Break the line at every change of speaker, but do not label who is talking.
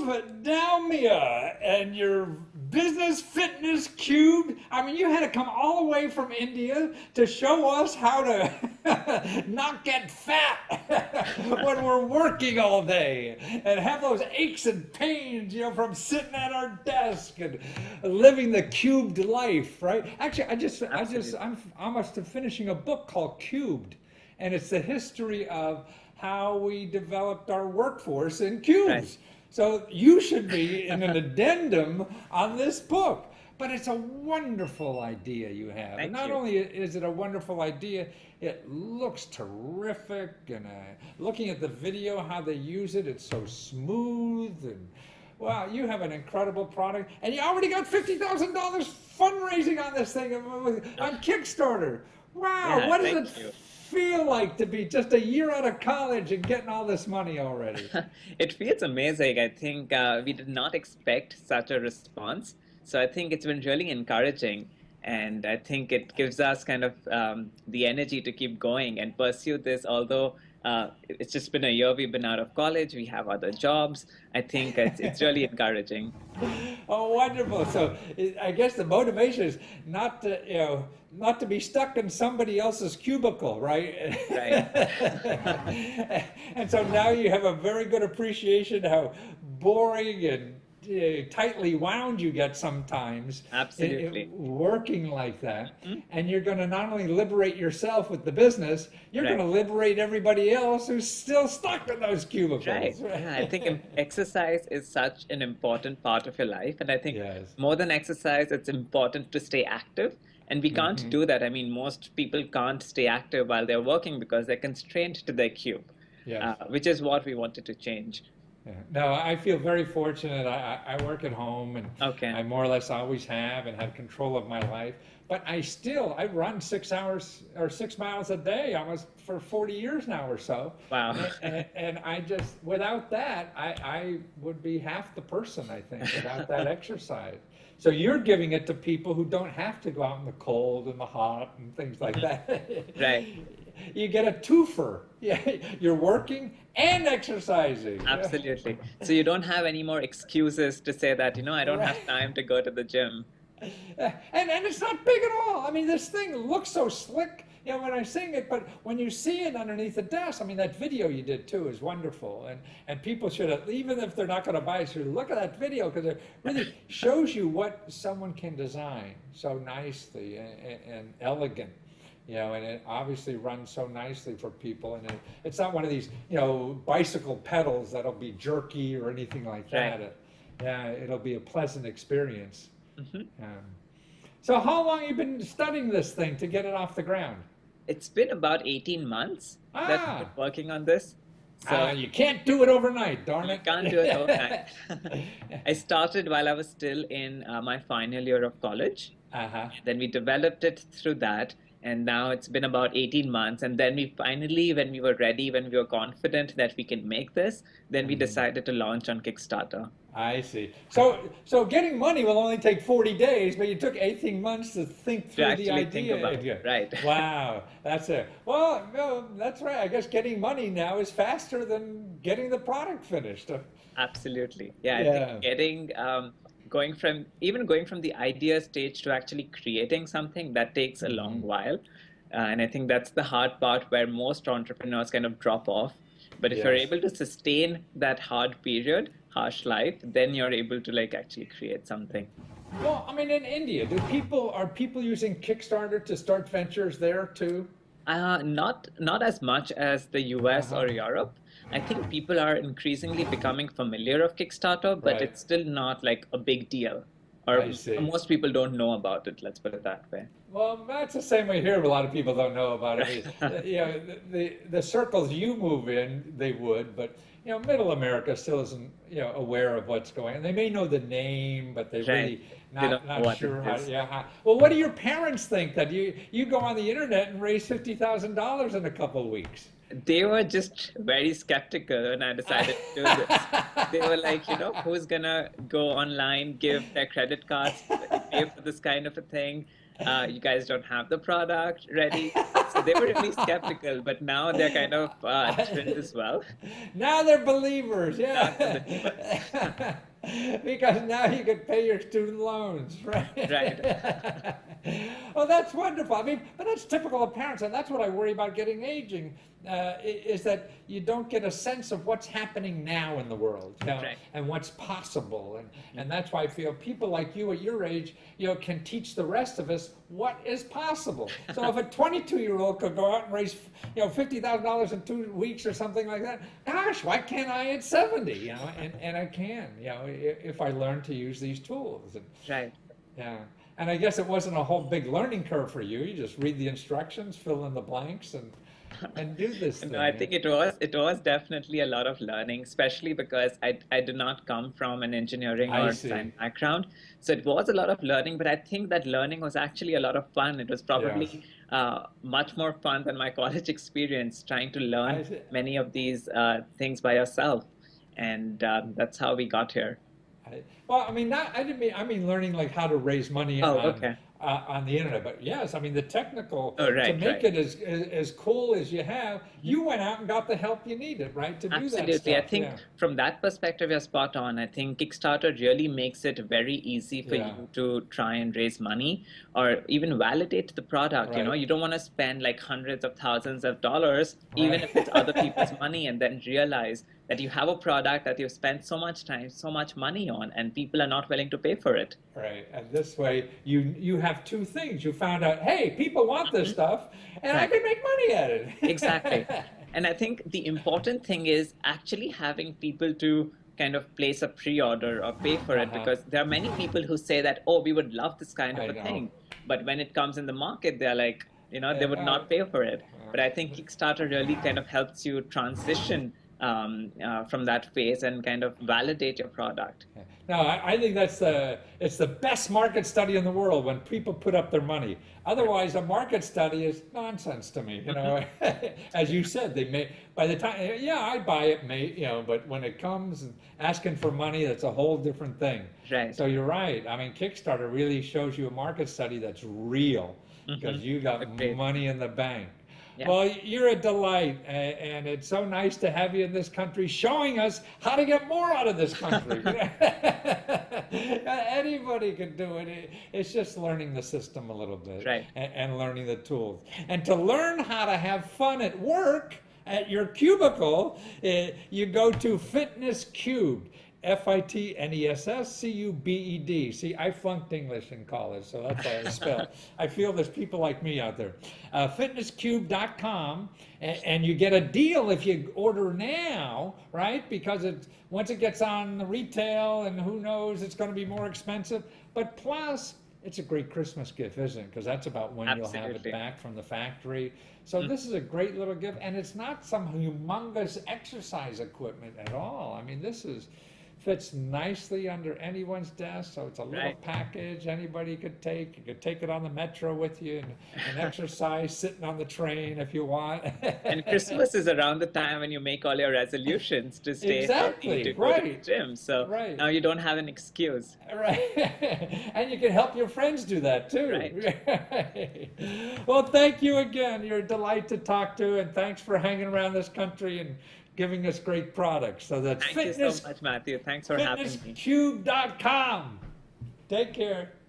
Dalmia and your business fitness cube. I mean, you had to come all the way from India to show us how to not get fat when we're working all day and have those aches and pains, from sitting at our desk and living the cubed life, right? Actually, I'm almost finishing a book called Cubed, and it's the history of how we developed our workforce in cubes.
Right.
So you should be in an addendum on this book. But it's a wonderful idea you have. And
Thank
not
you.
only is it a wonderful idea, it looks terrific. And looking at the video, how they use it, it's so smooth. And wow, you have an incredible product. And you already got $50,000 fundraising on this thing on Kickstarter. Wow,
Yeah,
what does
thank
it
you.
feel like to be just a year out of college and getting all this money already?
It feels amazing. I think we did not expect such a response. So I think it's been really encouraging. And I think it gives us kind of the energy to keep going and pursue this. Although it's just been a year we've been out of college, we have other jobs. I think it's really encouraging.
Oh, wonderful! So I guess the motivation is not to be stuck in somebody else's cubicle, right?
Right.
And so now you have a very good appreciation how boring and tightly wound you get sometimes
Absolutely.
working like that.
Mhm.
And you're going to not only liberate yourself with the business, you're going
Right.
to liberate everybody else who's still stuck in those cubicles.
Right. Yeah, I think exercise is such an important part of your life. And I think
Yes.
more than exercise, it's important to stay active. And we can't do that. I mean, most people can't stay active while they're working because they're constrained to their cube,
Yes.
which is what we wanted to change.
Yeah. No, I feel very fortunate. I work at home and
Okay.
I more or less always have control of my life. But I run 6 hours or 6 miles a day almost for 40 years now or so.
Wow.
And I just, without that, I would be half the person, I think, without that exercise. So you're giving it to people who don't have to go out in the cold and the hot and things like that.
Right.
You get a twofer. Yeah, you're working and exercising.
Absolutely. So you don't have any more excuses to say that, I don't have
Right.
time to go to the gym.
And it's not big at all. I mean, this thing looks so slick, when I sing it, but when you see it underneath the desk, I mean, that video you did too is wonderful. And people should, even if they're not going to buy it, should look at that video because it really shows you what someone can design so nicely and elegant. And it obviously runs so nicely for people, and it's not one of these, bicycle pedals that'll be jerky or anything like that.
Right.
Yeah, it'll be a pleasant experience.
Hmm.
So how long have you been studying this thing to get it off the ground?
It's been about 18 months that we've
Ah,
been working on this. So
you can't do it overnight, darn
you
it.
can't do it overnight. I started while I was still in my final year of college.
Uh-huh.
Then we developed it through that. And now it's been about 18 months. And then we finally, when we were ready, when we were confident that we can make this, then we decided to launch on Kickstarter.
I see. So getting money will only take 40 days, but you took 18 months to think
To
through the
actually think
idea.
about it.
Yeah.
Right.
Wow, that's it. Well, no, that's right. I guess getting money now is faster than getting the product finished.
Absolutely. Yeah, I
Yeah.
think going from the idea stage to actually creating something, that takes a long while. And I think that's the hard part where most entrepreneurs kind of drop off. But if you're
Yes.
able to sustain that hard period, harsh life, then you're able to actually create something.
Well, I mean, in India, are people using Kickstarter to start ventures there too?
Not as much as the US
Uh-huh.
or Europe. I think people are increasingly becoming familiar of Kickstarter, but
Right.
it's still not a big deal. Or
I see.
most people don't know about it, let's put it that way.
Well, that's the same way here. A lot of people don't know about it. The circles you move in, they would, but Middle America still isn't aware of what's going on. They may know the name, but they really
They don't know
not
what
sure
it
how.
is.
Yeah. Well, what do your parents think that you go on the internet and raise $50,000 in a couple of weeks?
They were just very skeptical when I decided to do this. They were like, who's gonna go online, give their credit cards, pay for this kind of a thing? You guys don't have the product ready. So they were really skeptical, but now they're kind of thrilled as well.
Now they're believers,
Now they're
yeah.
believers.
Because now you can pay your student loans,
Right.
right? Well, that's wonderful. I mean, but that's typical of parents, and that's what I worry about getting aging, is that you don't get a sense of what's happening now in the world,
Right.
and what's possible, and that's why I feel people like you at your age, can teach the rest of us what is possible. So if a 22-year-old could go out and raise, $50,000 in 2 weeks or something like that, gosh, why can't I at 70? And I can, if I learn to use these tools. And,
Right.
yeah. And I guess it wasn't a whole big learning curve for you. You just read the instructions, fill in the blanks, and do this thing.
No, I think it was definitely a lot of learning, especially because I do not come from an engineering
I
or
see.
design background. So it was a lot of learning, but I think that learning was actually a lot of fun. It was
Yes.
probably much more fun than my college experience trying to
I
learn
see.
many of these things by yourself. And that's how we got here.
Well, I mean, not, I didn't mean, I mean learning like how to raise money
Oh, okay.
on the internet. But yes, I mean the technical
Oh,
to
right,
make
right.
it as cool as you have. You went out and got the help you needed, right, to do that
Absolutely. I
stuff.
think
Yeah,
from that perspective, you're spot on. I think Kickstarter really makes it very easy for
yeah,
you to try and raise money or even validate the product.
right,
You don't want to spend like hundreds of thousands of dollars, even
right.
if it's other people's money, and then realize that you have a product that you've spent so much time, so much money on, and people are not willing to pay for it.
Right, and this way you have two things. You found out, hey, people want this stuff, and I
Right.
can make money at
Exactly.
it.
And I think the important thing is actually having people to kind of place a pre-order or pay for it,
Uh-huh.
because there are many people who say that, oh, we would love this kind of
I
a
know.
thing. But when it comes in the market, they're like, they would
Uh,
not pay for it. But I think
uh,
Kickstarter really kind of helps you transition from that phase and kind of validate your product.
No, I think it's the best market study in the world when people put up their money. Otherwise, a market study is nonsense to me. As you said, they may by the time, yeah, I buy it, but when it comes and asking for money, that's a whole different thing.
Right.
So you're right. I mean, Kickstarter really shows you a market study that's real because you got
Agreed.
money in the bank.
Yeah.
Well, you're a delight, and it's so nice to have you in this country, showing us how to get more out of this country. Anybody can do it. It's just learning the system a little bit,
Right.
and learning the tools. And to learn how to have fun at work, at your cubicle, you go to Fitness Cubed. FITNESSCUBED. See, I flunked English in college, so that's how I spell. I feel there's people like me out there. Fitnesscube.com, and you get a deal if you order now, right? Because once it gets on the retail, and who knows, it's going to be more expensive. But plus, it's a great Christmas gift, isn't it? Because that's about when you'll have it
Absolutely.
back from the factory. So this is a great little gift, and it's not some humongous exercise equipment at all. I mean, fits nicely under anyone's desk, so it's a little
Right.
package anybody could take. You could take it on the metro with you and exercise sitting on the train if you want.
And Christmas is around the time when you make all your resolutions to stay
Exactly,
healthy, to go to the
right.
gym. So
Right.
now you don't have an excuse.
Right. And you can help your friends do that too.
Right.
Well, thank you again. You're a delight to talk to, and thanks for hanging around this country and giving us great products. So that's
Thank you so much, Matthew. Thanks for having me.
fitnesscube.com. Take care.